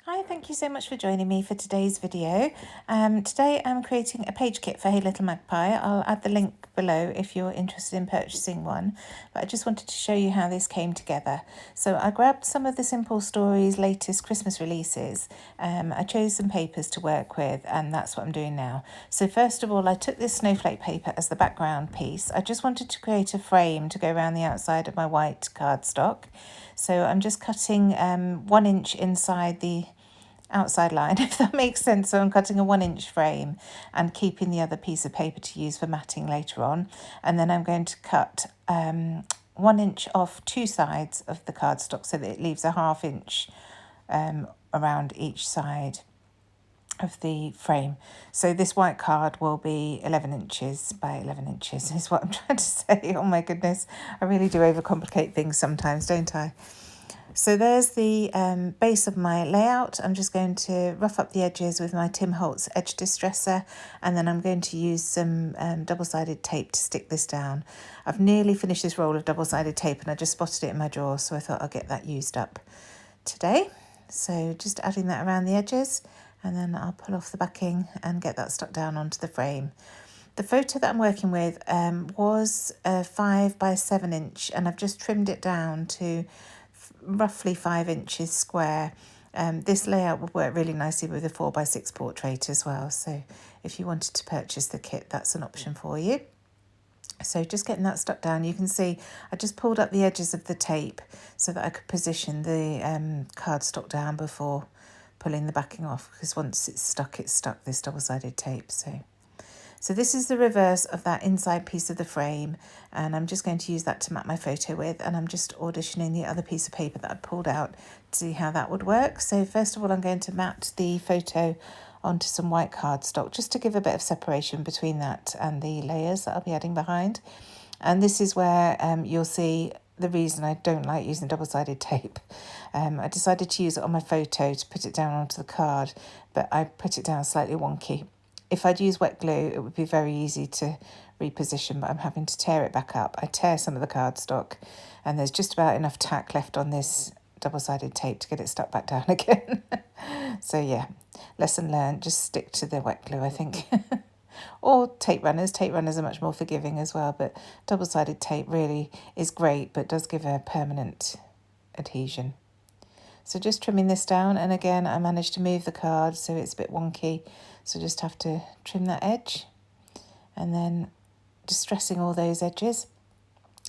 Hi, thank you so much for joining me for today's video. Today I'm creating a page kit for Hey Little Magpie. I'll add the link below if you're interested in purchasing one, but I just wanted to show you how this came together. So I grabbed some of the Simple Stories latest Christmas releases. I chose some papers to work with, and that's what I'm doing now. So first of all, I took this snowflake paper as the background piece. I just wanted to create a frame to go around the outside of my white cardstock. So I'm just cutting 1 inch inside the outside line, if that makes sense. So I'm cutting a 1 inch frame and keeping the other piece of paper to use for matting later on. And then I'm going to cut 1 inch off 2 sides of the cardstock so that it leaves a 1/2 inch around each side of the frame. So this white card will be 11 inches by 11 inches is what I'm trying to say. Oh my goodness, I really do overcomplicate things sometimes, don't I? So there's the base of my layout. I'm just going to rough up the edges with my Tim Holtz edge distresser, and then I'm going to use some double-sided tape to stick this down. I've nearly finished this roll of double-sided tape and I just spotted it in my drawer, so I thought I'll get that used up today. So just adding that around the edges, and then I'll pull off the backing and get that stuck down onto the frame. The photo that I'm working with was a 5 by 7 inch, and I've just trimmed it down to roughly 5 inches square. This layout would work really nicely with a 4 by 6 portrait as well. So if you wanted to purchase the kit, that's an option for you. So just getting that stuck down, you can see I just pulled up the edges of the tape so that I could position the cardstock down before pulling the backing off, because once it's stuck, this double-sided tape. So this is the reverse of that inside piece of the frame, and I'm just going to use that to map my photo with, and I'm just auditioning the other piece of paper that I pulled out to see how that would work. So first of all, I'm going to map the photo onto some white cardstock just to give a bit of separation between that and the layers that I'll be adding behind. And this is where you'll see the reason I don't like using double-sided tape. I decided to use it on my photo to put it down onto the card, but I put it down slightly wonky. If I'd use wet glue, it would be very easy to reposition, but I'm having to tear it back up. I tear some of the cardstock, and there's just about enough tack left on this double-sided tape to get it stuck back down again. So yeah, lesson learned, just stick to the wet glue, I think. Or tape runners. Tape runners are much more forgiving as well, but double-sided tape really is great, but does give a permanent adhesion. So just trimming this down, and again I managed to move the card so it's a bit wonky, so just have to trim that edge and then distressing all those edges,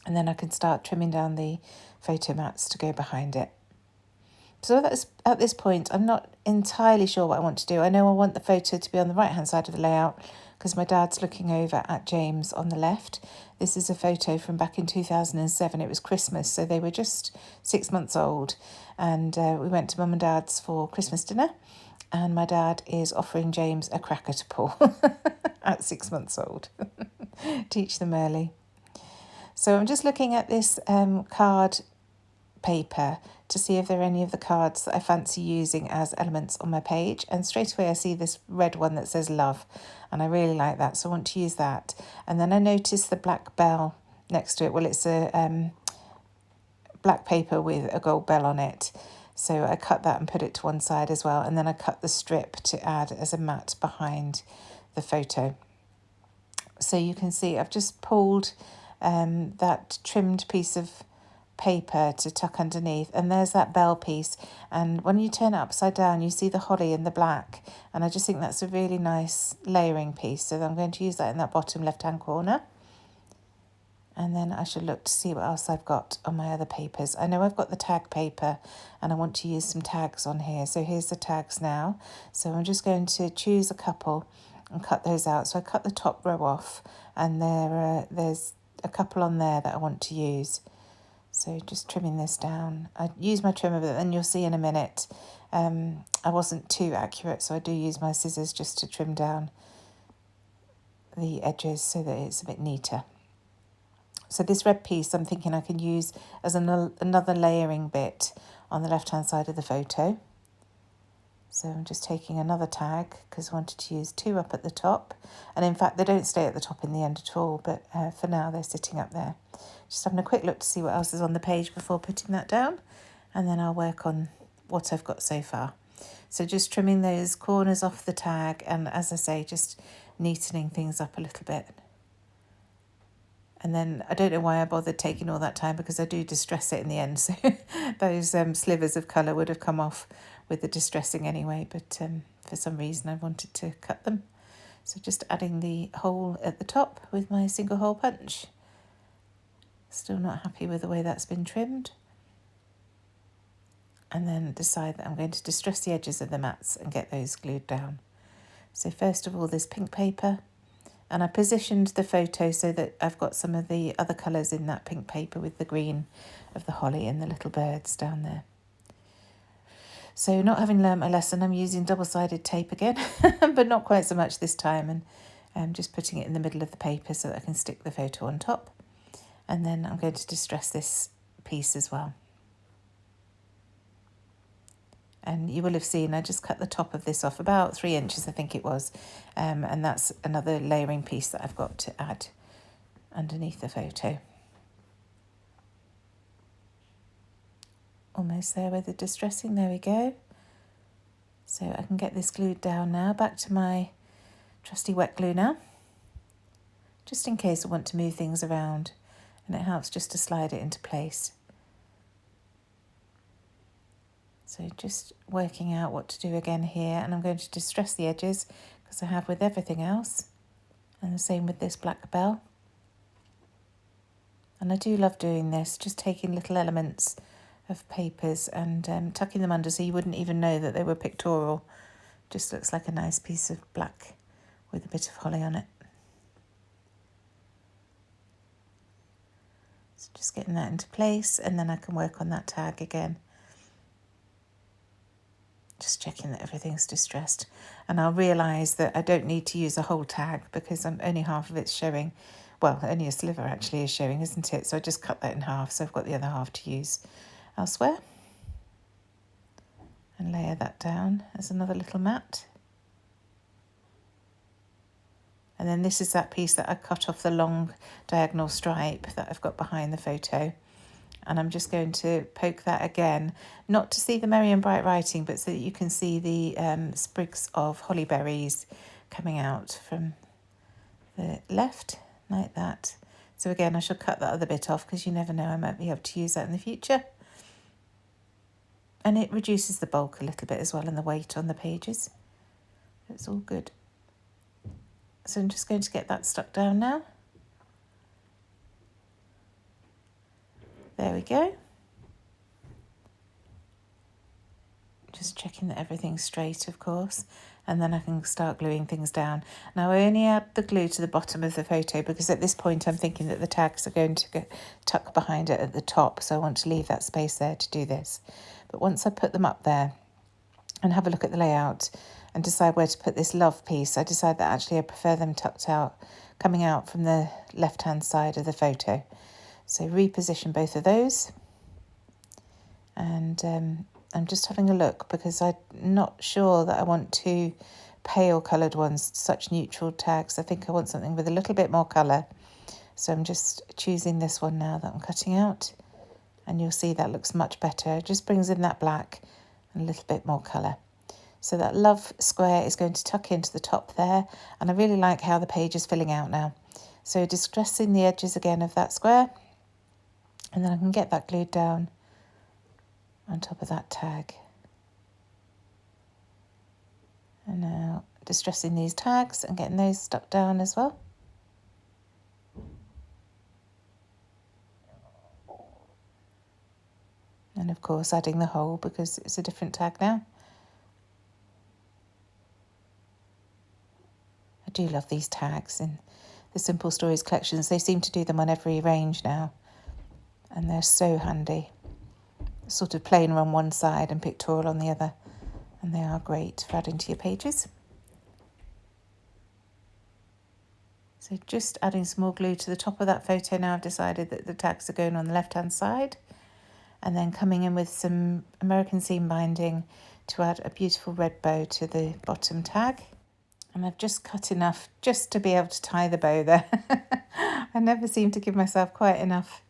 and then I can start trimming down the photo mats to go behind it. So that's, at this point I'm not entirely sure what I want to do. I know I want the photo to be on the right hand side of the layout because my dad's looking over at James on the left. This is a photo from back in 2007. It was Christmas, so they were just 6 months old, and we went to mum and dad's for Christmas dinner, and my dad is offering James a cracker to pull at 6 months old. Teach them early. So I'm just looking at this card paper to see if there are any of the cards that I fancy using as elements on my page, and straight away I see this red one that says love, and I really like that, so I want to use that. And then I noticed the black bell next to it. Well, it's a black paper with a gold bell on it, so I cut that and put it to one side as well, and then I cut the strip to add as a mat behind the photo. So you can see I've just pulled that trimmed piece of paper to tuck underneath, and there's that bell piece, and when you turn it upside down you see the holly in the black, and I just think that's a really nice layering piece, so I'm going to use that in that bottom left hand corner. And then I should look to see what else I've got on my other papers. I know I've got the tag paper and I want to use some tags on here, so here's the tags now. So I'm just going to choose a couple and cut those out. So I cut the top row off, and there's a couple on there that I want to use. So just trimming this down. I use my trimmer, but then you'll see in a minute I wasn't too accurate, so I do use my scissors just to trim down the edges so that it's a bit neater. So this red piece I'm thinking I can use as another layering bit on the left hand side of the photo. So I'm just taking another tag because I wanted to use 2 up at the top, and in fact they don't stay at the top in the end at all, but for now they're sitting up there. Just having a quick look to see what else is on the page before putting that down, and then I'll work on what I've got so far. So just trimming those corners off the tag, and as I say, just neatening things up a little bit. And then I don't know why I bothered taking all that time, because I do distress it in the end. So those slivers of colour would have come off with the distressing anyway, but for some reason I wanted to cut them. So just adding the hole at the top with my single hole punch. Still not happy with the way that's been trimmed. And then decide that I'm going to distress the edges of the mats and get those glued down. So first of all, this pink paper. And I positioned the photo so that I've got some of the other colours in that pink paper with the green of the holly and the little birds down there. So not having learnt my lesson, I'm using double-sided tape again, but not quite so much this time. And I'm just putting it in the middle of the paper so that I can stick the photo on top. And then I'm going to distress this piece as well. And you will have seen I just cut the top of this off about 3 inches, I think it was. And that's another layering piece that I've got to add underneath the photo. Almost there with the distressing, there we go. So I can get this glued down now. Back to my trusty wet glue now. Just in case I want to move things around, and it helps just to slide it into place. So just working out what to do again here, and I'm going to distress the edges because I have with everything else, and the same with this black bell. And I do love doing this, just taking little elements of papers and tucking them under so you wouldn't even know that they were pictorial. Just looks like a nice piece of black with a bit of holly on it. So just getting that into place, and then I can work on that tag again. Just checking that everything's distressed, and I'll realise that I don't need to use a whole tag because only half of it's showing. Well, only a sliver actually is showing, isn't it? So I just cut that in half, so I've got the other half to use elsewhere. And layer that down as another little mat. And then this is that piece that I cut off the long diagonal stripe that I've got behind the photo. And I'm just going to poke that again, not to see the merry and bright writing, but so that you can see the sprigs of holly berries coming out from the left, like that. So again, I shall cut that other bit off because you never know, I might be able to use that in the future. And it reduces the bulk a little bit as well and the weight on the pages. It's all good. So I'm just going to get that stuck down now. There we go. Just checking that everything's straight, of course, and then I can start gluing things down. Now I only add the glue to the bottom of the photo because at this point I'm thinking that the tags are going to get tucked behind it at the top, so I want to leave that space there to do this. But once I put them up there and have a look at the layout and decide where to put this love piece, I decide that actually I prefer them tucked out, coming out from the left-hand side of the photo. So reposition both of those, and I'm just having a look because I'm not sure that I want two pale coloured ones, such neutral tags. I think I want something with a little bit more colour. So I'm just choosing this one now that I'm cutting out, and you'll see that looks much better. It just brings in that black and a little bit more colour. So that love square is going to tuck into the top there, and I really like how the page is filling out now. So distressing the edges again of that square, and then I can get that glued down on top of that tag. And now distressing these tags and getting those stuck down as well. And of course adding the hole because it's a different tag now. I do love these tags in the Simple Stories collections. They seem to do them on every range now, and they're so handy. Sort of plain on one side and pictorial on the other, and they are great for adding to your pages. So just adding some more glue to the top of that photo now. I've decided that the tags are going on the left hand side, and then coming in with some American seam binding to add a beautiful red bow to the bottom tag. And I've just cut enough just to be able to tie the bow there. I never seem to give myself quite enough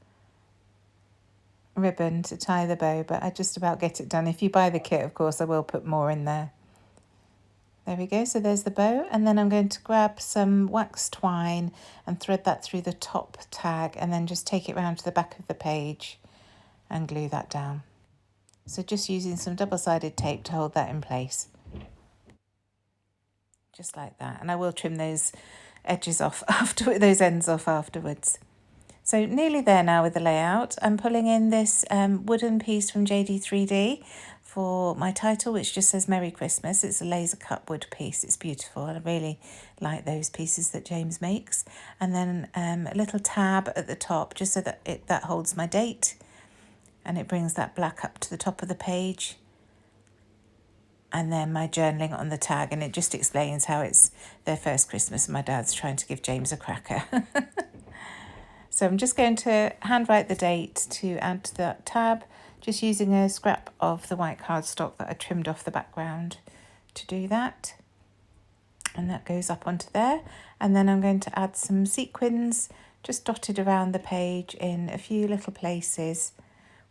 ribbon to tie the bow, but I just about get it done. If you buy the kit, of course, I will put more in there. There we go, so there's the bow, and then I'm going to grab some wax twine and thread that through the top tag and then just take it round to the back of the page and glue that down. So just using some double-sided tape to hold that in place. Just like that, and I will trim those edges off after those ends off afterwards. So nearly there now with the layout. I'm pulling in this wooden piece from JD3D for my title, which just says Merry Christmas. It's a laser cut wood piece. It's beautiful. I really like those pieces that James makes. And then a little tab at the top just so that that holds my date, and it brings that black up to the top of the page. And then my journaling on the tag, and it just explains how it's their first Christmas and my dad's trying to give James a cracker. So I'm just going to handwrite the date to add to that tab, just using a scrap of the white cardstock that I trimmed off the background to do that. And that goes up onto there. And then I'm going to add some sequins just dotted around the page in a few little places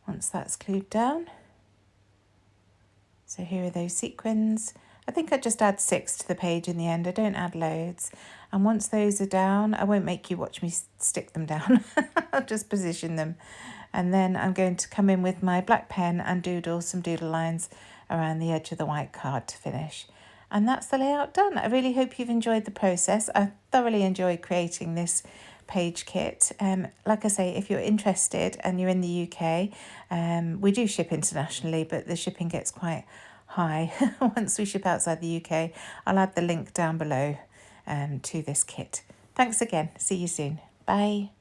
once that's glued down. So here are those sequins. I think I just add 6 to the page in the end. I don't add loads. And once those are down, I won't make you watch me stick them down. I'll just position them. And then I'm going to come in with my black pen and doodle some doodle lines around the edge of the white card to finish. And that's the layout done. I really hope you've enjoyed the process. I thoroughly enjoyed creating this page kit. Like I say, if you're interested and you're in the UK, we do ship internationally, but the shipping gets quite high once we ship outside the UK. I'll add the link down below to this kit. Thanks again. See you soon. Bye.